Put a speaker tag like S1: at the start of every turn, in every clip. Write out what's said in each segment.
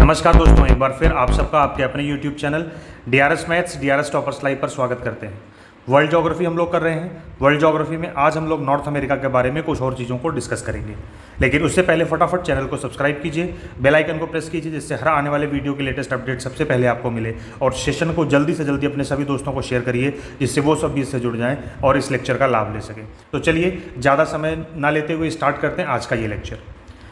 S1: नमस्कार दोस्तों, एक बार फिर आप सबका आपके अपने YouTube channel DRS maths DRS toppers live पर स्वागत करते हैं। वर्ल्ड ज्योग्राफी हम लोग कर रहे हैं। वर्ल्ड ज्योग्राफी में आज हम लोग नॉर्थ अमेरिका के बारे में कुछ और चीज़ों को डिस्कस करेंगे, लेकिन उससे पहले फटाफट चैनल को सब्सक्राइब कीजिए, बेल आइकन को प्रेस कीजिए, जिससे हर आने वाले वीडियो की लेटेस्ट अपडेट सबसे पहले आपको मिले। और सेशन को जल्दी से जल्दी अपने सभी दोस्तों को शेयर करिए, जिससे वो सब भी इससे जुड़ जाएँ और इस लेक्चर का लाभ ले सकें। तो चलिए ज़्यादा समय ना लेते हुए स्टार्ट करते हैं आज का ये लेक्चर।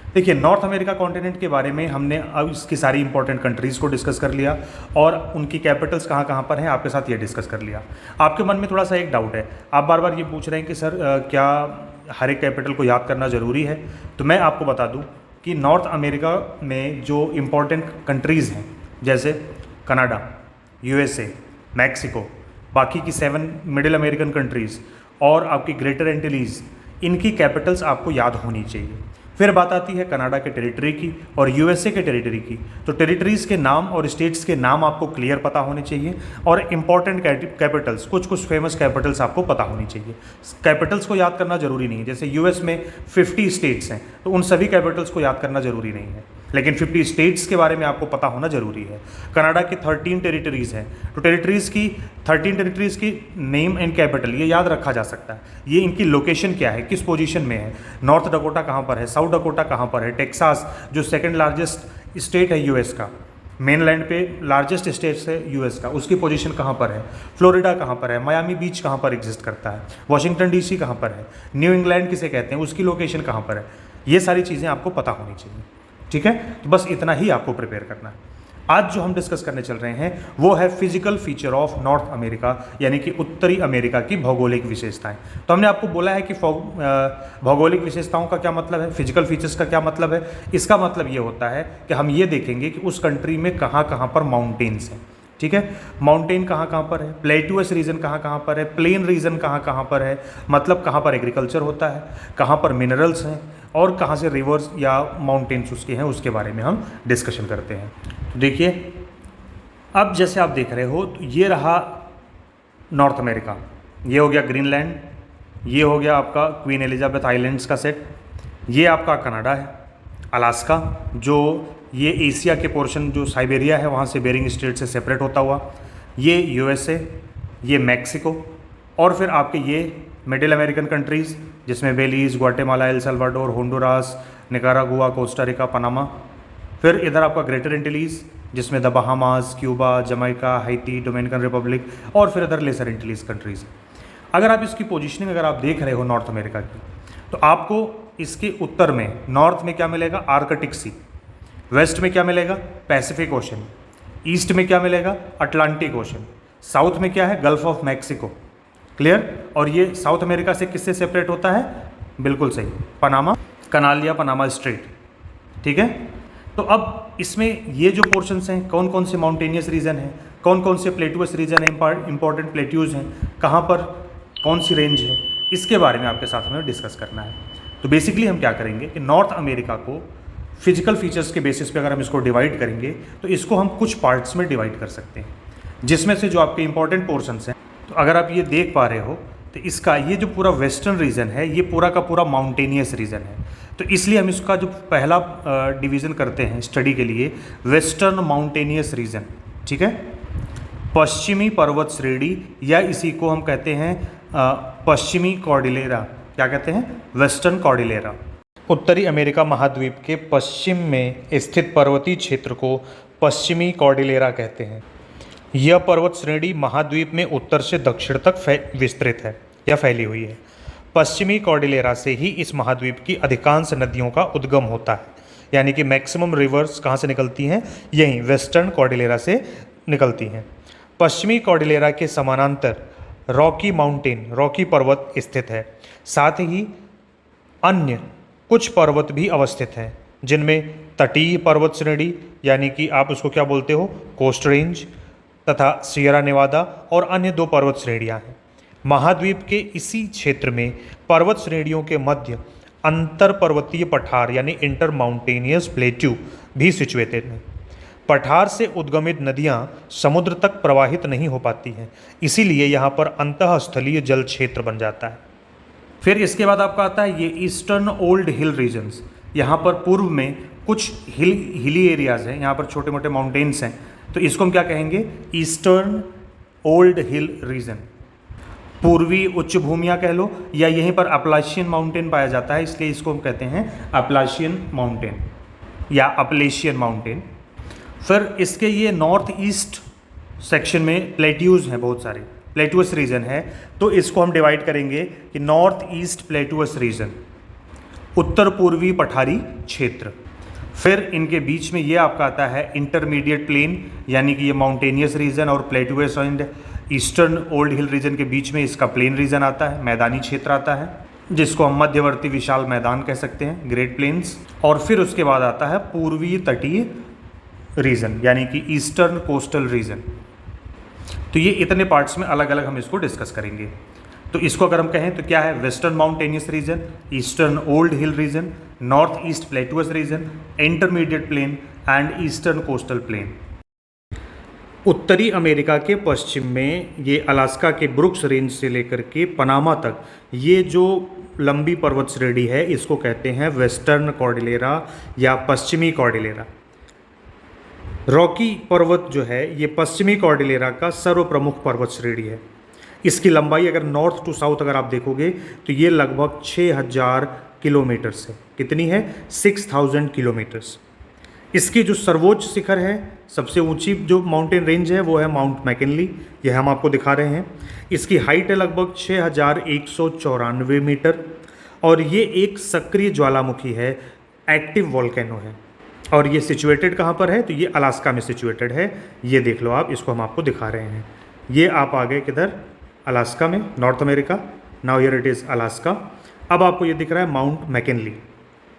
S1: देखिए, नॉर्थ अमेरिका कॉन्टिनेंट के बारे में हमने अब इसकी सारी इंपॉर्टेंट कंट्रीज़ को डिस्कस कर लिया और उनकी कैपिटल्स कहाँ कहाँ पर हैं आपके साथ ये डिस्कस कर लिया। आपके मन में थोड़ा सा एक डाउट है, आप बार बार ये पूछ रहे हैं कि सर क्या हर एक कैपिटल को याद करना ज़रूरी है? तो मैं आपको बता दूं कि नॉर्थ अमेरिका में जो इम्पोर्टेंट कंट्रीज़ हैं, जैसे कनाडा, USA, मैक्सिको, बाकी की 7 मिडिल अमेरिकन कंट्रीज़ और आपकी ग्रेटर एंटिलीज़, इनकी कैपिटल्स आपको याद होनी चाहिए। फिर बात आती है कनाडा के टेरिटरी की और USA के टेरिटरी की। तो टेरिटरीज़ के नाम और स्टेट्स के नाम आपको क्लियर पता होने चाहिए और इम्पॉर्टेंट कैपिटल्स, कुछ फेमस कैपिटल्स आपको पता होनी चाहिए। कैपिटल्स को याद करना जरूरी नहीं है, जैसे US में 50 स्टेट्स हैं तो उन सभी कैपिटल्स को याद करना जरूरी नहीं है, लेकिन 50 स्टेट्स के बारे में आपको पता होना जरूरी है। कनाडा की 13 टेरिटरीज़ हैं तो 13 टेरिटरीज़ की नेम एंड कैपिटल ये याद रखा जा सकता है। ये इनकी लोकेशन क्या है, किस पोजीशन में है, नॉर्थ डकोटा कहाँ पर है, साउथ डकोटा कहाँ पर है, टेक्सास जो सेकंड लार्जेस्ट स्टेट है US का, मेनलैंड पे लार्जेस्ट स्टेट है US का, उसकी पोजीशन कहाँ पर है, फ्लोरिडा कहाँ पर है, मायामी बीच कहाँ पर एग्जिस्ट करता है, वाशिंगटन DC कहाँ पर है, न्यू इंग्लैंड किसे कहते हैं, उसकी लोकेशन कहाँ पर है। ये सारी चीज़ें आपको पता होनी चाहिए, ठीक है। तो बस इतना ही आपको प्रिपेयर करना है। आज जो हम डिस्कस करने चल रहे हैं वो है physical feature of north America, यानी कि उत्तरी अमेरिका की भौगोलिक विशेषताएं। तो हमने आपको बोला है कि भौगोलिक विशेषताओं का क्या मतलब है, फिजिकल फीचर्स का क्या मतलब है। इसका मतलब ये होता है कि हम ये देखेंगे कि उस कंट्री में कहाँ कहाँ पर माउंटेन्स हैं, ठीक है। माउंटेन कहाँ कहाँ पर है, प्लेटुअस रीजन कहाँ कहाँ पर है, प्लेन रीजन कहाँ कहाँ पर है, मतलब कहाँ पर एग्रीकल्चर होता है, कहाँ पर मिनरल्स हैं और कहाँ से रिवर्स या माउंटेन्स उसके हैं, उसके बारे में हम डिस्कशन करते हैं। तो देखिए, अब जैसे आप देख रहे हो तो ये रहा नॉर्थ अमेरिका, ये हो गया ग्रीनलैंड, ये हो गया आपका क्वीन एलिजाबेथ आइलैंड्स का सेट, ये आपका कनाडा है, अलास्का जो ये एशिया के पोर्शन जो साइबेरिया है वहाँ से बेरिंग स्ट्रेट से सेपरेट होता हुआ, ये USA, ये मैक्सिको और फिर आपके ये मिडिल अमेरिकन कंट्रीज़ जिसमें Belize, Guatemala, El Salvador, Honduras, Nicaragua, Costa Rica, Panama. फिर इधर आपका ग्रेटर एंटिलीज़ जिसमें the Bahamas, Cuba, Jamaica, Haiti, Dominican Republic और फिर इधर लेसर एंटिलीज़ कंट्रीज़। अगर आप इसकी पोजीशनिंग अगर आप देख रहे हो नॉर्थ अमेरिका की, तो आपको इसके उत्तर में नॉर्थ में क्या मिलेगा, आर्कटिक सी, वेस्ट में क्या मिलेगा, पैसिफिक ओशन, ईस्ट में क्या मिलेगा, अटलांटिक ओशन, साउथ में क्या है, गल्फ ऑफ मैक्सिको। क्लियर। और ये साउथ अमेरिका से किससे सेपरेट होता है, बिल्कुल सही, पनामा कनाल या पनामा स्ट्रेट, ठीक है। तो अब इसमें ये जो पोर्शंस हैं, कौन कौन से माउंटेनियस रीजन हैं, कौन कौन से प्लेटुअस रीजन हैं, इंपॉर्टेंट प्लेट्यूज हैं, कहाँ पर कौन सी रेंज है, इसके बारे में आपके साथ हमें डिस्कस करना है। तो बेसिकली हम क्या करेंगे कि नॉर्थ अमेरिका को फिजिकल फीचर्स के बेसिस पे अगर हम इसको डिवाइड करेंगे तो इसको हम कुछ पार्ट्स में डिवाइड कर सकते हैं, जिसमें से जो आपके इंपॉर्टेंट पोर्शंस हैं, तो अगर आप ये देख पा रहे हो तो इसका ये जो पूरा वेस्टर्न रीजन है ये पूरा का पूरा माउंटेनियस रीजन है। तो इसलिए हम इसका जो पहला डिवीज़न करते हैं स्टडी के लिए, वेस्टर्न माउंटेनियस रीजन, ठीक है, पश्चिमी पर्वत श्रेणी, या इसी को हम कहते हैं पश्चिमी कॉर्डिलेरा। क्या कहते हैं, वेस्टर्न कॉर्डिलेरा। उत्तरी अमेरिका महाद्वीप के पश्चिम में स्थित पर्वतीय क्षेत्र को पश्चिमी कॉर्डिलेरा कहते हैं। यह पर्वत श्रेणी महाद्वीप में उत्तर से दक्षिण तक विस्तृत है या फैली हुई है। पश्चिमी कॉर्डिलेरा से ही इस महाद्वीप की अधिकांश नदियों का उद्गम होता है, यानी कि मैक्सिमम रिवर्स कहाँ से निकलती हैं, यहीं वेस्टर्न कॉर्डिलेरा से निकलती हैं। पश्चिमी कॉर्डिलेरा के समानांतर रॉकी माउंटेन, रॉकी पर्वत स्थित है। साथ ही अन्य कुछ पर्वत भी अवस्थित हैं, जिनमें तटीय पर्वत श्रेणी यानी कि आप उसको क्या बोलते हो, कोस्ट रेंज, तथा सियरा नेवादा और अन्य 2 पर्वत श्रेणियां हैं। महाद्वीप के इसी क्षेत्र में पर्वत श्रेणियों के मध्य अंतर पर्वतीय पठार यानी इंटर माउंटेनियस प्लेट्यू भी सिचुएटेड हैं। पठार से उद्गमित नदियां समुद्र तक प्रवाहित नहीं हो पाती हैं, इसीलिए यहाँ पर अंतःस्थलीय जल क्षेत्र बन जाता है। फिर इसके बाद आपका आता है ये ईस्टर्न ओल्ड हिल रीजन्स। यहाँ पर पूर्व में कुछ हिली एरियाज़ हैं, यहाँ पर छोटे मोटे माउंटेन्स हैं, तो इसको हम क्या कहेंगे, ईस्टर्न ओल्ड हिल रीजन, पूर्वी उच्च भूमियाँ कह लो, या यहीं पर अपलाशियन माउंटेन पाया जाता है, इसलिए इसको हम कहते हैं अपलाशियन माउंटेन या अपलेशियन माउंटेन। फिर इसके ये नॉर्थ ईस्ट सेक्शन में प्लेट्यूज हैं, बहुत सारे प्लेटुअस रीजन है, तो इसको हम डिवाइड करेंगे कि नॉर्थ ईस्ट प्लेटुअस रीजन, उत्तर पूर्वी पठारी क्षेत्र। फिर इनके बीच में ये आपका आता है इंटरमीडिएट प्लेन, यानी कि ये माउंटेनियस रीजन, और plateaus and eastern old hill region के बीच में इसका प्लेन रीजन आता है, मैदानी क्षेत्र आता है, जिसको हम मध्यवर्ती विशाल मैदान कह सकते हैं, ग्रेट प्लेन्स। और फिर उसके बाद आता है पूर्वी तटीय रीजन, यानी कि ईस्टर्न कोस्टल रीजन। तो ये इतने पार्ट्स में अलग अलग हम इसको डिस्कस करेंगे। तो इसको अगर हम कहें तो क्या है, western mountainous region, eastern old hill region, north east plateaus region, intermediate plain and eastern coastal plain. उत्तरी अमेरिका के पश्चिम में ये अलास्का के ब्रुक्स रेंज से लेकर के पनामा तक ये जो लंबी पर्वत श्रेणी है, इसको कहते हैं वेस्टर्न कॉर्डिलेरा या पश्चिमी कॉर्डिलेरा। रॉकी पर्वत जो है ये पश्चिमी कॉर्डिलेरा का सर्वप्रमुख पर्वत श्रेणी है। इसकी लंबाई अगर नॉर्थ टू साउथ अगर आप देखोगे तो ये लगभग 6000 किलोमीटर्स है। कितनी है? 6000 किलोमीटर्स। इसकी जो सर्वोच्च शिखर है, सबसे ऊंची जो माउंटेन रेंज है वो है माउंट मैकिनली, यह हम आपको दिखा रहे हैं। इसकी हाइट है लगभग 6194 मीटर और ये एक सक्रिय ज्वालामुखी है, एक्टिव वॉल्केनो है। और ये सिचुएटेड कहाँ पर है? तो ये अलास्का में सिचुएटेड है। ये देख लो आप, इसको हम आपको दिखा रहे हैं। ये आप आ गए किधर? अलास्का में, north America. Now here it is Alaska. अब आपको ये दिख रहा है माउंट मैकिनली,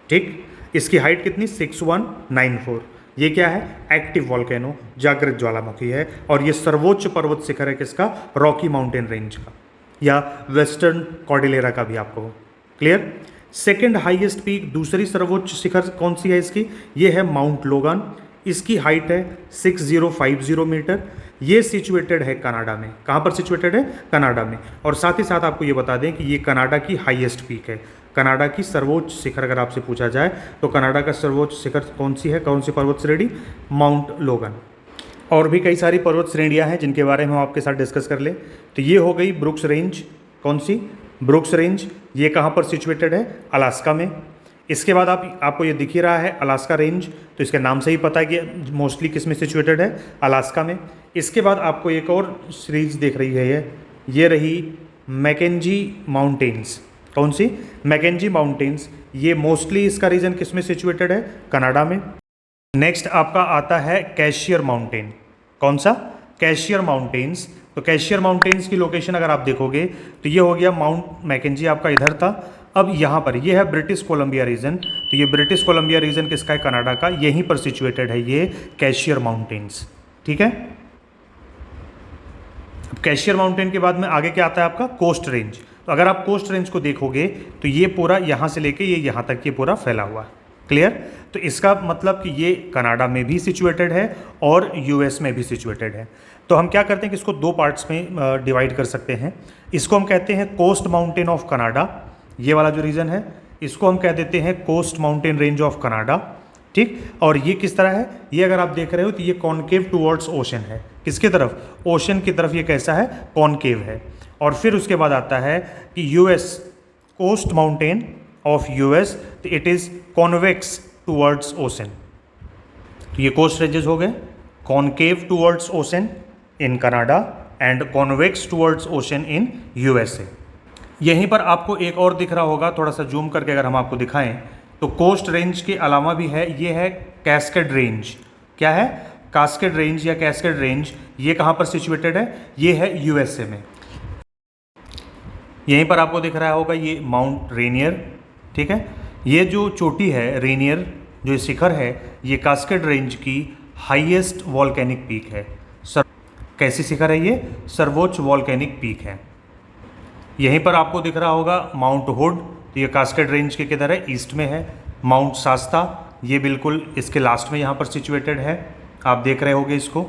S1: ठीक। इसकी हाइट कितनी? 6194। ये क्या है? एक्टिव वॉल्केनो, जागृत ज्वालामुखी है। और ये सर्वोच्च पर्वत शिखर है किसका? रॉकी माउंटेन रेंज का या वेस्टर्न कॉर्डिलेरा का भी आपको क्लियर। सेकेंड हाईएस्ट पीक, दूसरी सर्वोच्च शिखर कौन सी है इसकी? ये है माउंट लोगान। इसकी हाइट है 6050 मीटर। ये सिचुएटेड है कनाडा में। कहाँ पर सिचुएटेड है? कनाडा में। और साथ ही साथ आपको ये बता दें कि ये कनाडा की हाईएस्ट पीक है। कनाडा की सर्वोच्च शिखर अगर आपसे पूछा जाए तो कनाडा का सर्वोच्च शिखर कौन सी है? कौन सी पर्वत श्रेणी? Mount Logan. और भी कई सारी पर्वत श्रेणियाँ हैं जिनके बारे में हम आपके साथ डिस्कस कर लें। तो ये हो गई ब्रुक्स रेंज। कौन सी? Brooks range. ये कहाँ पर सिचुएटेड है? अलास्का में। इसके बाद आपको ये दिख ही रहा है अलास्का रेंज, तो इसके नाम से ही पता है कि मोस्टली किस में सिचुएटेड है? अलास्का में। इसके बाद आपको एक और सीरीज दिख रही है, ये रही मैकेंजी माउंटेन्स। कौन सी? Mackenzie mountains. ये मोस्टली इसका रीजन किस में सिचुएटेड है? कनाडा में। नेक्स्ट आपका आता है कैशियर माउंटेन। कौन सा? Cashier mountains. तो कैशियर माउंटेन्स की लोकेशन अगर आप देखोगे तो ये हो गया माउंट मैकेंजी, आपका इधर था। अब यहाँ पर ये है ब्रिटिश कोलंबिया रीजन। तो ये ब्रिटिश कोलंबिया रीजन किसका है? कनाडा का। यहीं पर सिचुएटेड है ये कैशियर माउंटेन्स, ठीक है। अब कैशियर माउंटेन के बाद में आगे क्या आता है आपका? Coast range. तो अगर आप कोस्ट रेंज को देखोगे तो ये पूरा यहाँ से लेके ये यहाँ तक ये पूरा फैला हुआ है, क्लियर। तो इसका मतलब कि ये कनाडा में भी सिचुएटेड है और यूएस में भी सिचुएटेड है। तो हम क्या करते हैं कि इसको दो पार्ट्स में डिवाइड कर सकते हैं। इसको हम कहते हैं कोस्ट माउंटेन ऑफ कनाडा, ये वाला जो रीजन है इसको हम कह देते हैं coast mountain range of Canada, ठीक। और ये किस तरह है? ये अगर आप देख रहे हो तो ये कॉनकेव टुवर्ड्स ओशन है। किसकी तरफ? ओशन की तरफ। ये कैसा है? कॉनकेव है। और फिर उसके बाद आता है कि US coast mountain of US, तो it is convex towards ocean. तो ये कोस्ट रेंजेस हो गए, concave towards ocean in Canada and convex towards ocean in USA. यहीं पर आपको एक और दिख रहा होगा, थोड़ा सा जूम करके अगर हम आपको दिखाएं तो कोस्ट रेंज के अलावा भी है, ये है कैस्केड रेंज। क्या है? कास्केड रेंज या कैस्केड रेंज। ये कहाँ पर सिचुएटेड है? ये है यूएसए में। यहीं पर आपको दिख रहा होगा ये माउंट रेनियर, ठीक है। ये जो चोटी है रेनियर, जो शिखर है, ये कास्केड रेंज की हाईएस्ट वॉल्केनिक पीक है। कैसी शिखर है ये? सर्वोच्च वॉल्केनिक पीक है। यहीं पर आपको दिख रहा होगा माउंट हुड, तो ये कास्केड रेंज के किधर है? ईस्ट में है। माउंट शास्ता, ये बिल्कुल इसके लास्ट में यहाँ पर सिचुएटेड है, आप देख रहे होगे इसको।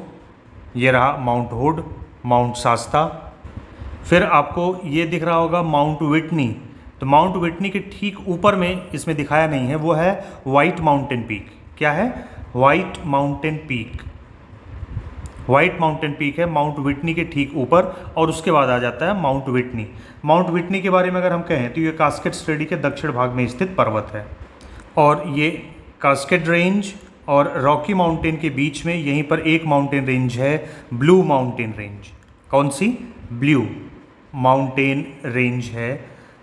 S1: ये रहा माउंट हुड, माउंट शास्ता। फिर आपको ये दिख रहा होगा माउंट विटनी। तो माउंट विटनी के ठीक ऊपर में, इसमें दिखाया नहीं है, वो है वाइट माउंटेन पीक। क्या है? White mountain peak. White mountain peak है माउंट विटनी के ठीक ऊपर, और उसके बाद आ जाता है माउंट विटनी। माउंट विटनी के बारे में अगर हम कहें तो ये कास्केड श्रेणी के दक्षिण भाग में स्थित पर्वत है, और ये कास्केड रेंज और रॉकी माउंटेन के बीच में यहीं पर एक माउंटेन रेंज है, ब्लू माउंटेन रेंज। कौन सी? ब्लू माउंटेन रेंज है।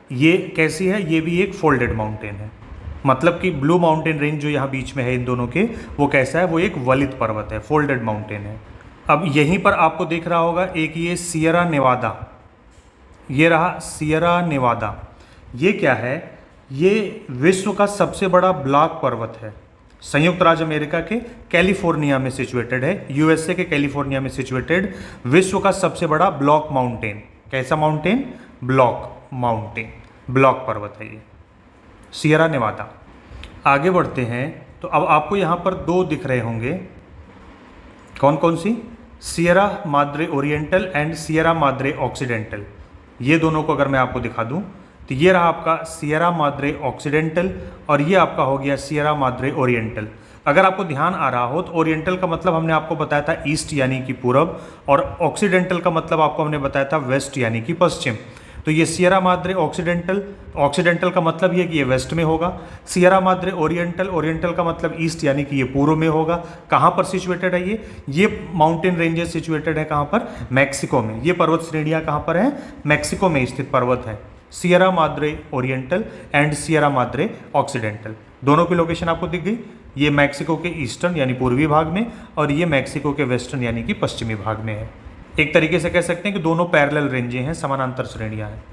S1: ये कैसी है? ये भी एक फोल्डेड माउंटेन है, मतलब कि ब्लू माउंटेन रेंज जो यहाँ बीच में है इन दोनों के, वो कैसा है? वो एक वलित पर्वत है, फोल्डेड माउंटेन है। अब यहीं पर आपको दिख रहा होगा एक ये सियरा नेवादा, ये रहा सियरा नेवादा। ये क्या है? ये विश्व का सबसे बड़ा ब्लॉक पर्वत है, संयुक्त राज्य अमेरिका के कैलिफोर्निया में सिचुएटेड है, यूएसए के कैलिफोर्निया में सिचुएटेड विश्व का सबसे बड़ा ब्लॉक माउंटेन। कैसा माउंटेन? ब्लॉक माउंटेन, ब्लॉक पर्वत है ये सियरा नेवादा। आगे बढ़ते हैं तो अब आपको यहाँ पर दो दिख रहे होंगे, कौन कौन सी? Sierra Madre Oriental and Sierra Madre Occidental. ये दोनों को अगर मैं आपको दिखा दूं तो ये रहा आपका सियरा माद्रे ऑक्सीडेंटल, और ये आपका हो गया सियरा माद्रे ओरिएंटल। अगर आपको ध्यान आ रहा हो तो ओरिएंटल का मतलब हमने आपको बताया था ईस्ट यानी कि पूरब, और ऑक्सीडेंटल का मतलब आपको हमने बताया था वेस्ट यानी कि पश्चिम। तो ये सियरा माद्रे ऑक्सीडेंटल, ऑक्सीडेंटल का मतलब ये कि ये वेस्ट में होगा। सियरा माद्रे ओरिएंटल, ओरिएंटल का मतलब ईस्ट यानी कि ये पूर्व में होगा। कहाँ पर सिचुएटेड है ये माउंटेन रेंजेस सिचुएटेड है कहाँ पर? मैक्सिको में। ये पर्वत श्रेणियाँ कहाँ पर हैं? मैक्सिको में स्थित पर्वत है। Sierra Madre Oriental and Sierra Madre occidental, दोनों की लोकेशन आपको दिख गई। ये मैक्सिको के ईस्टर्न यानी पूर्वी भाग में, और ये मैक्सिको के वेस्टर्न यानी कि पश्चिमी भाग में है। एक तरीके से कह सकते हैं कि दोनों पैरेलल रेंजें हैं, समानांतर श्रेणियां हैं।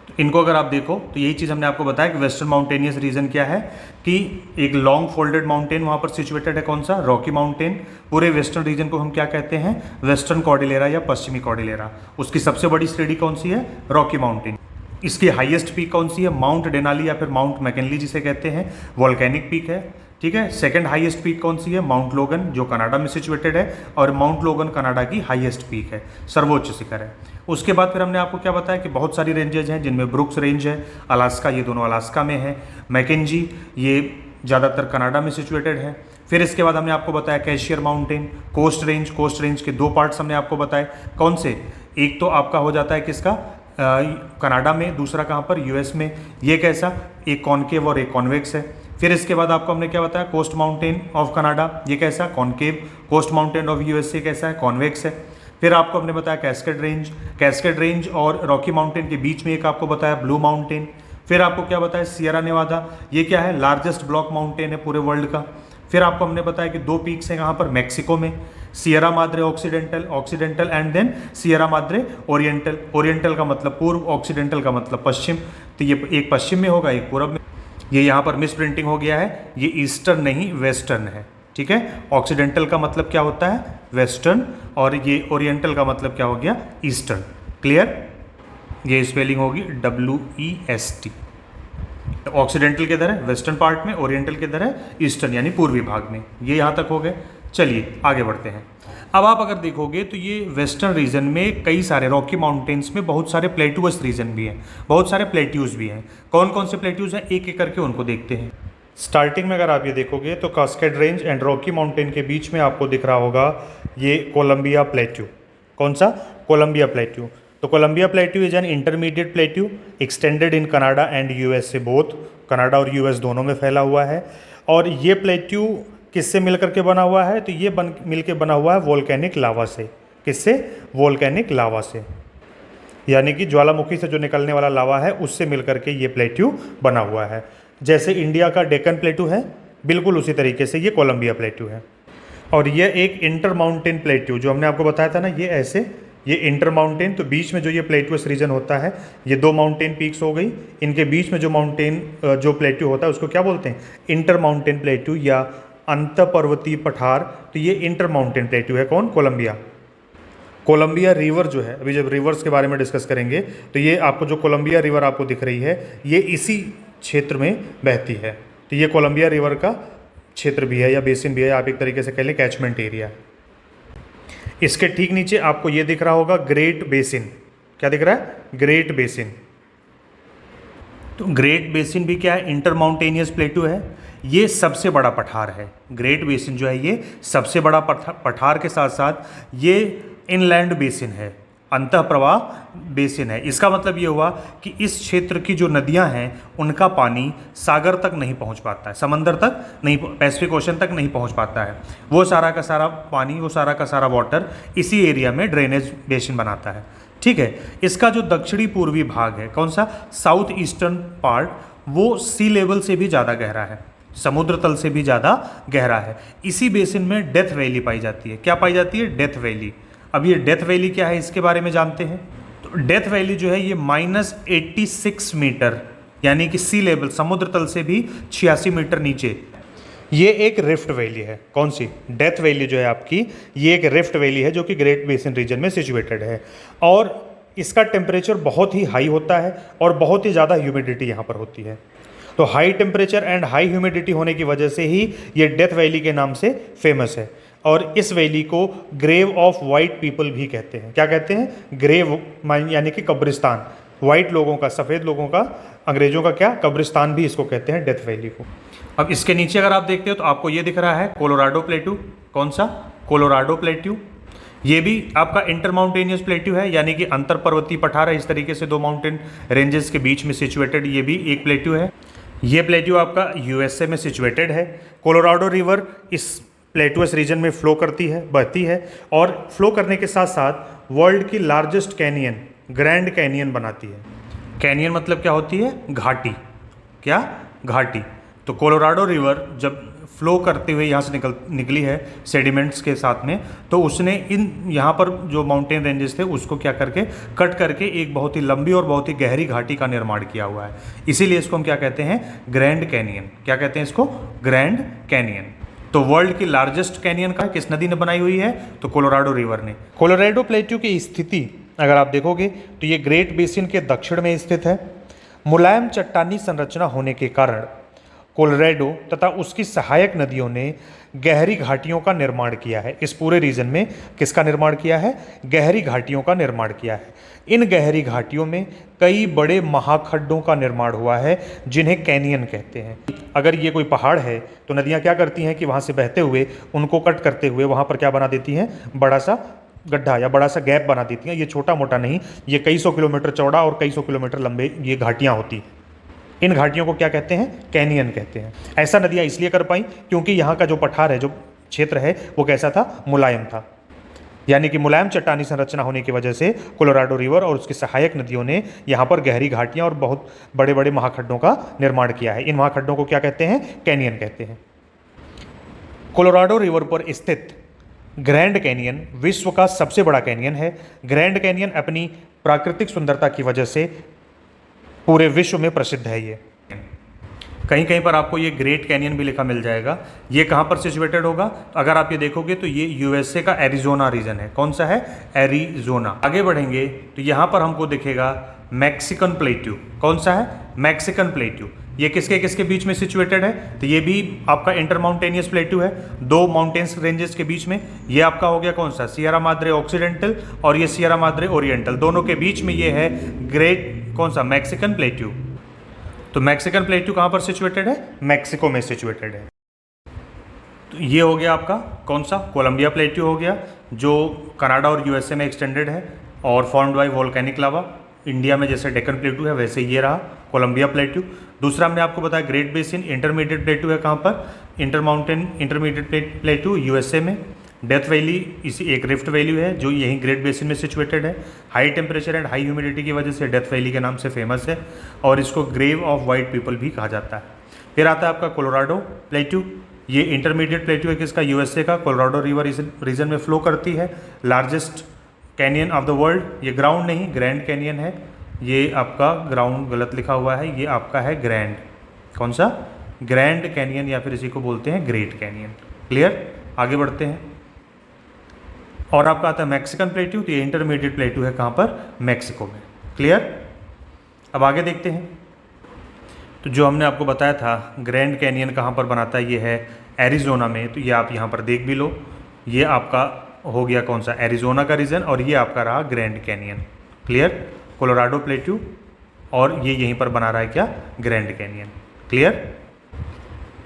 S1: तो इनको अगर आप देखो तो यही चीज़ हमने आपको बताया कि वेस्टर्न माउंटेनियस रीजन क्या है, कि एक लॉन्ग फोल्डेड माउंटेन वहाँ पर सिचुएटेड है। कौन सा? Rocky mountain. पूरे वेस्टर्न रीजन को हम क्या कहते हैं? वेस्टर्न कॉर्डिलेरा या पश्चिमी कॉर्डिलेरा। उसकी सबसे बड़ी श्रेणी कौन सी है? Rocky mountain. इसकी हाईएस्ट पीक कौन सी है? माउंट डेनाली या फिर माउंट मैकिनली जिसे कहते हैं, वोल्केनिक पीक है। ठीक है। सेकंड हाईएस्ट पीक कौन सी है? माउंट लोगन, जो कनाडा में सिचुएटेड है, और माउंट लोगन कनाडा की हाईएस्ट पीक है, सर्वोच्च शिखर है। उसके बाद फिर हमने आपको क्या बताया कि बहुत सारी रेंजेज हैं, जिनमें ब्रुक्स रेंज है, अलास्का, ये दोनों अलास्का में है। मैकेंजी, ये ज़्यादातर कनाडा में सिचुएटेड है। फिर इसके बाद हमने आपको बताया Cascade mountain, coast range. Coast range के दो पार्ट्स हमने आपको बताए, कौन से? एक तो आपका हो जाता है किसका? कनाडा में, दूसरा कहाँ पर? यूएस में। ये कैसा? एक कॉनकेव और एक कॉन्वेक्स है। फिर इसके बाद आपको हमने क्या बताया? कोस्ट माउंटेन ऑफ कनाडा, ये कैसा? Concave. Coast mountain of USA कैसा है? कॉन्वेक्स है। फिर आपको हमने बताया कैस्केड रेंज। कैस्केड रेंज और रॉकी माउंटेन के बीच में एक आपको बताया ब्लू माउंटेन। फिर आपको क्या बताया? सियरा नेवादा, ये क्या है? लार्जेस्ट ब्लॉक माउंटेन है पूरे वर्ल्ड का। फिर आपको हमने बताया कि दो पीक्स हैं कहाँ पर? मैक्सिको में, Sierra Madre Occidental and then Sierra Madre Oriental. Oriental का मतलब पूर्व, ऑक्सीडेंटल का मतलब पश्चिम। तो ये एक पश्चिम में होगा, एक पूर्व में। ये यहाँ पर मिस प्रिंटिंग हो गया है, ये ईस्टर्न नहीं वेस्टर्न है। ठीक है। ऑक्सीडेंटल का मतलब क्या होता है? वेस्टर्न, और ये ओरिएंटल का मतलब क्या हो गया? ईस्टर्न। क्लियर? ये स्पेलिंग होगी WEST। ऑक्सीडेंटल किधर है? वेस्टर्न पार्ट में। ओरिएंटल किधर है? ईस्टर्न यानी पूर्वी भाग में। ये यहाँ तक हो गए। चलिए आगे बढ़ते हैं। अब आप अगर देखोगे तो ये वेस्टर्न रीजन में कई सारे रॉकी माउंटेन्स में बहुत सारे प्लेट्यूअस रीजन भी हैं, बहुत सारे प्लेट्यूज भी हैं। कौन कौन से प्लेट्यूज हैं, एक एक करके उनको देखते हैं। स्टार्टिंग में अगर आप ये देखोगे तो cascade range and Rocky mountain के बीच में आपको दिख रहा होगा ये कोलंबिया प्लेट्यू। कौन सा? Columbia plateau. तो Columbia plateau is an intermediate plateau extended in Canada and USA both. Canada और यूएस दोनों में फैला हुआ है। और ये प्लेट्यू किससे मिलकर के बना हुआ है? तो ये मिलके बना हुआ है वोल्केनिक लावा से। किससे? वोल्केनिक लावा से, यानी कि ज्वालामुखी से जो निकलने वाला लावा है उससे मिलकर के ये प्लेट्यू बना हुआ है। जैसे इंडिया का डेक्कन प्लेट्यू है, बिल्कुल उसी तरीके से ये कोलंबिया प्लेट्यू है। और ये एक इंटर माउंटेन प्लेट्यू, जो हमने आपको बताया था ना, ये ऐसे, ये इंटर माउंटेन, तो बीच में जो ये प्लेट्यूअस रीजन होता है, ये दो माउंटेन पीक्स हो गई, इनके बीच में जो माउंटेन जो प्लेट्यू होता है उसको क्या बोलते हैं? इंटर माउंटेन प्लेट्यू या अंत पर्वतीय पठार। तो ये इंटर माउंटेन प्लेट्यू है। कौन? कोलंबिया। कोलंबिया रिवर जो है, अभी जब रिवर्स के बारे में डिस्कस करेंगे तो ये आपको जो कोलंबिया रिवर आपको दिख रही है, ये इसी क्षेत्र में बहती है। तो ये कोलंबिया रिवर का क्षेत्र भी है या बेसिन भी है, आप एक तरीके से कह लें कैचमेंट एरिया। इसके ठीक नीचे आपको ये दिख रहा होगा ग्रेट बेसिन। क्या दिख रहा है? Great basin. तो ग्रेट बेसिन भी क्या है? इंटर माउंटेनियस प्लेट्यू है। ये सबसे बड़ा पठार है। ग्रेट बेसिन जो है ये सबसे बड़ा पठार के साथ साथ ये इनलैंड बेसिन है, अंतः प्रवाह बेसिन है। इसका मतलब ये हुआ कि इस क्षेत्र की जो नदियां हैं उनका पानी सागर तक नहीं पहुंच पाता है, समंदर तक नहीं, पैसिफिक ओशन तक नहीं पहुंच पाता है। वो सारा का सारा पानी, वो सारा का सारा वाटर इसी एरिया में ड्रेनेज बेसिन बनाता है। ठीक है। इसका जो दक्षिणी पूर्वी भाग है, कौन सा, साउथ ईस्टर्न पार्ट, वो सी लेवल से भी ज़्यादा गहरा है, समुद्र तल से भी ज़्यादा गहरा है। इसी बेसिन में डेथ वैली पाई जाती है। क्या पाई जाती है? Death valley. अब ये डेथ वैली क्या है, इसके बारे में जानते हैं। तो डेथ वैली जो है ये -86 मीटर, यानी कि सी लेवल, समुद्र तल से भी 86 मीटर नीचे, ये एक रिफ्ट वैली है। कौन सी? डेथ वैली जो है आपकी, ये एक रिफ्ट वैली है जो कि ग्रेट बेसिन रीजन में सिचुएटेड है। और इसका टेम्परेचर बहुत ही हाई होता है और बहुत ही ज़्यादा ह्यूमिडिटी यहाँ पर होती है। तो high temperature and high humidity होने की वजह से ही ये डेथ वैली के नाम से फेमस है। और इस वैली को ग्रेव ऑफ वाइट पीपल भी कहते हैं। क्या कहते हैं? ग्रेव यानी कि कब्रिस्तान, वाइट लोगों का, सफ़ेद लोगों का, अंग्रेजों का क्या, कब्रिस्तान भी इसको कहते हैं, डेथ वैली को। अब इसके नीचे अगर आप देखते हो तो आपको ये दिख रहा है कोलोराडो प्लेट्यू। कौन सा? Colorado plateau. ये भी आपका इंटरमाउंटेनियस प्लेट्यू है, यानी कि अंतर पर्वतीय पठार है। इस तरीके से दो माउंटेन रेंजेस के बीच में सिचुएटेड ये भी एक प्लेट्यू है। ये प्लेट्यू आपका यूएसए में सिचुएटेड है। कोलोराडो रिवर इस प्लेट्यूअस रीजन में फ्लो करती है, बहती है, और फ्लो करने के साथ साथ वर्ल्ड की लार्जेस्ट कैनियन, ग्रैंड कैनियन बनाती है। कैनियन मतलब क्या होती है? घाटी। क्या? घाटी। तो कोलोराडो रिवर जब फ्लो करते हुए यहाँ से निकली है सेडिमेंट्स के साथ में, तो उसने इन यहाँ पर जो माउंटेन रेंजेस थे उसको क्या करके कट करके एक बहुत ही लंबी और बहुत ही गहरी घाटी का निर्माण किया हुआ है। इसीलिए इसको हम क्या कहते हैं? Grand canyon. क्या कहते हैं इसको? Grand canyon. तो वर्ल्ड की लार्जेस्ट कैनियन का किस नदी ने बनाई हुई है? तो कोलोराडो रिवर ने। कोलोराडो प्लेट्यू की स्थिति अगर आप देखोगे तो ये ग्रेट बेसिन के दक्षिण में स्थित है। मुलायम चट्टानी संरचना होने के कारण कोलोराडो तथा उसकी सहायक नदियों ने गहरी घाटियों का निर्माण किया है। इस पूरे रीजन में किसका निर्माण किया है? गहरी घाटियों का निर्माण किया है। इन गहरी घाटियों में कई बड़े महाखड्डों का निर्माण हुआ है जिन्हें कैनियन कहते हैं। अगर ये कोई पहाड़ है तो नदियाँ क्या करती हैं कि वहाँ से बहते हुए उनको कट करते हुए वहाँ पर क्या बना देती हैं? बड़ा सा गड्ढा या बड़ा सा गैप बना देती हैं। ये छोटा मोटा नहीं, ये कई सौ किलोमीटर चौड़ा और कई सौ किलोमीटर लंबे ये घाटियाँ होती हैं। इन घाटियों को क्या कहते हैं? कैनियन कहते हैं। ऐसा नदियाँ इसलिए कर पाई क्योंकि यहाँ का जो पठार है, जो क्षेत्र है, वो कैसा था? मुलायम था। यानी कि मुलायम चट्टानी संरचना होने की वजह से कोलोराडो रिवर और उसकी सहायक नदियों ने यहाँ पर गहरी घाटियाँ और बहुत बड़े बड़े महाखड्डों का निर्माण किया है। इन महाखड्डों को क्या कहते हैं? कैनियन कहते हैं। कोलोराडो रिवर पर स्थित ग्रैंड कैनियन विश्व का सबसे बड़ा कैनियन है। ग्रैंड कैनियन अपनी प्राकृतिक सुंदरता की वजह से पूरे विश्व में प्रसिद्ध है। ये कहीं कहीं पर आपको ये ग्रेट कैनियन भी लिखा मिल जाएगा। ये कहाँ पर सिचुएटेड होगा? तो अगर आप ये देखोगे तो ये यूएसए का एरिजोना रीजन है। कौन सा है? एरिजोना। आगे बढ़ेंगे तो यहाँ पर हमको दिखेगा मैक्सिकन प्लेट्यू। कौन सा है? Mexican plateau. ये किसके किसके बीच में सिचुएटेड है? तो ये भी आपका इंटरमाउंटेनियस प्लेट्यू है, दो माउंटेन्स रेंजेस के बीच में। ये आपका हो गया कौन सा? सियरा माद्रे ऑक्सीडेंटल और ये सियरा माद्रे ओरिएंटल, दोनों के बीच में ये है ग्रेट कौन सा? Mexican plateau. तो मैक्सिकन प्लेट्यू कहाँ पर सिचुएटेड है? मैक्सिको में सिचुएटेड है। तो ये हो गया आपका कौन सा? कोलंबिया प्लेट्यू हो गया, जो कनाडा और यूएसए में एक्सटेंडेड है और formed by volcanic lava. India में जैसे डेक्कन प्लेट्यू है वैसे ये रहा कोलंबिया प्लेट्यू। दूसरा हमने आपको बताया ग्रेट बेसिन इंटरमीडिएट प्लेट्यू है। कहाँ पर? इंटरमाउंटेन इंटरमीडिएट प्लेट्यू यूएसए में। डेथ वैली इसी एक रिफ्ट वैली है जो यहीं ग्रेट बेसिन में सिचुएटेड है। High temperature and high humidity की वजह से डेथ वैली के नाम से फेमस है और इसको ग्रेव ऑफ वाइट पीपल भी कहा जाता है। फिर आता है आपका कोलोराडो प्लेट्यू। ये इंटरमीडिएट प्लेट्यू है किसका? यूएसए का। कोलोराडो रिवर इस रीजन में फ्लो करती है। Largest canyon of the world. ये ग्राउंड नहीं, ग्रैंड कैनियन है। ये आपका ग्राउंड गलत लिखा हुआ है, ये आपका है ग्रैंड। कौन सा? ग्रैंड कैनियन, या फिर इसी को बोलते हैं ग्रेट कैनियन। क्लियर? आगे बढ़ते हैं। और आपका आता है मैक्सिकन प्लेट्यू। तो ये इंटरमीडिएट प्लेट्यू है कहाँ पर? मैक्सिको में। क्लियर? अब आगे देखते हैं। तो जो हमने आपको बताया था ग्रैंड कैनियन कहाँ पर बनाता है, ये है एरिजोना में। तो ये आप यहाँ पर देख भी लो, ये आपका हो गया कौन सा? एरिजोना का रीजन, और ये आपका रहा grand canyon. Clear? Colorado plateau, और ये यहीं पर बना रहा है क्या? Grand canyon. क्लियर?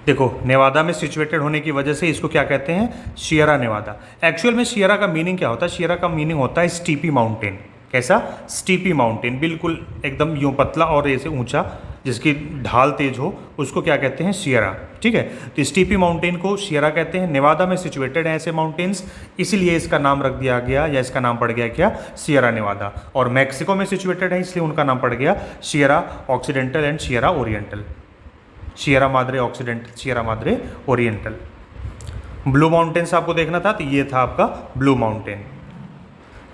S1: देखो, नेवादा में सिचुएटेड होने की वजह से इसको क्या कहते हैं, सियरा नेवादा। एक्चुअल में सियरा का मीनिंग क्या होता है, सियरा का मीनिंग होता है स्टीपी माउंटेन। कैसा, स्टीपी माउंटेन, बिल्कुल एकदम यूँ पतला और ऐसे ऊंचा, जिसकी ढाल तेज हो, उसको क्या कहते हैं, सियरा। ठीक है, तो स्टीपी माउंटेन को सियरा कहते हैं। नेवादा में सिचुएटेड हैं ऐसे माउंटेन्स, इसीलिए इसका नाम रख दिया गया, या इसका नाम पड़ गया क्या, सियरा नेवादा। और मैक्सिको में सिचुएटेड है, इसलिए उनका नाम पड़ गया Sierra occidental and Sierra oriental. Sierra Madre occidental, Sierra Madre oriental. Blue mountains आपको देखना था, तो ये था आपका ब्लू माउंटेन।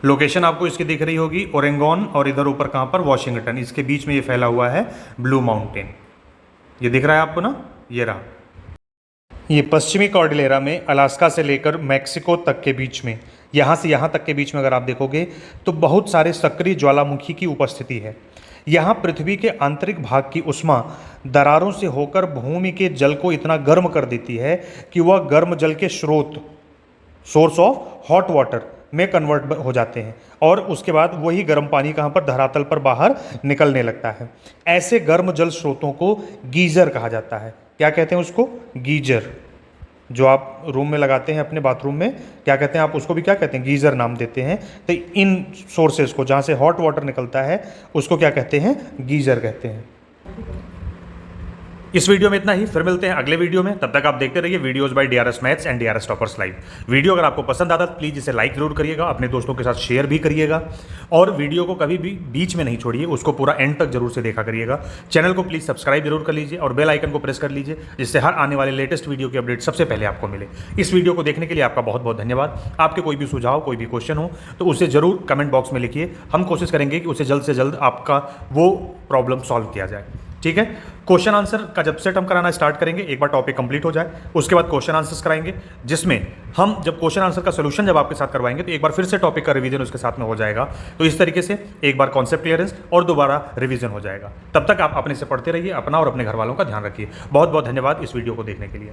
S1: लोकेशन आपको इसकी दिख रही होगी, ओरेगोन, और इधर ऊपर कहाँ पर, वॉशिंगटन, इसके बीच में ये फैला हुआ है ब्लू माउंटेन। ये दिख रहा है आपको ना, ये रहा। ये पश्चिमी कॉर्डिलेरा में अलास्का से लेकर मैक्सिको तक के बीच में, यहाँ से यहाँ तक के बीच में अगर आप देखोगे तो बहुत सारे सक्रिय ज्वालामुखी की उपस्थिति है। यहाँ पृथ्वी के आंतरिक भाग की उष्मा दरारों से होकर भूमि के जल को इतना गर्म कर देती है कि वह गर्म जल के स्रोत, सोर्स ऑफ हॉट वाटर में कन्वर्ट हो जाते हैं, और उसके बाद वही गर्म पानी कहाँ पर, धरातल पर बाहर निकलने लगता है। ऐसे गर्म जल स्रोतों को गीजर कहा जाता है। क्या कहते हैं उसको, गीजर। जो आप रूम में लगाते हैं अपने बाथरूम में, क्या कहते हैं आप उसको, भी क्या कहते हैं, गीजर नाम देते हैं। तो इन सोर्सेज को, जहाँ से हॉट वाटर निकलता है, उसको क्या कहते हैं, गीजर कहते हैं। इस वीडियो में इतना ही, फिर मिलते हैं अगले वीडियो में। तब तक आप देखते रहिए videos bye DRS maths and DRS toppers live. Video अगर आपको पसंद आता तो प्लीज़ इसे लाइक जरूर करिएगा, अपने दोस्तों के साथ शेयर भी करिएगा, और वीडियो को कभी भी बीच में नहीं छोड़िए, उसको पूरा एंड तक जरूर से देखा करिएगा। चैनल को प्लीज़ सब्सक्राइब जरूर कर लीजिए और बेल आइकन को प्रेस कर लीजिए, जिससे हर आने वाले लेटेस्ट वीडियो की अपडेट सबसे पहले आपको मिले। इस वीडियो को देखने के लिए आपका बहुत बहुत धन्यवाद। आपके कोई भी सुझाव, कोई भी क्वेश्चन हो तो उसे जरूर कमेंट बॉक्स में लिखिए। हम कोशिश करेंगे कि उसे जल्द से जल्द आपका वो प्रॉब्लम सॉल्व किया जाए। ठीक है, क्वेश्चन आंसर का जब सेट हम कराना स्टार्ट करेंगे, एक बार टॉपिक कंप्लीट हो जाए, उसके बाद क्वेश्चन आंसर्स कराएंगे, जिसमें हम जब क्वेश्चन आंसर का सोल्यूशन जब आपके साथ करवाएंगे तो एक बार फिर से टॉपिक का रिवीजन उसके साथ में हो जाएगा। तो इस तरीके से एक बार कॉन्सेप्ट क्लियरेंस और दोबारा रिवीजन हो जाएगा। तब तक आप अपने से पढ़ते रहिए, अपना और अपने घर वालों का ध्यान रखिए। बहुत बहुत धन्यवाद इस वीडियो को देखने के लिए।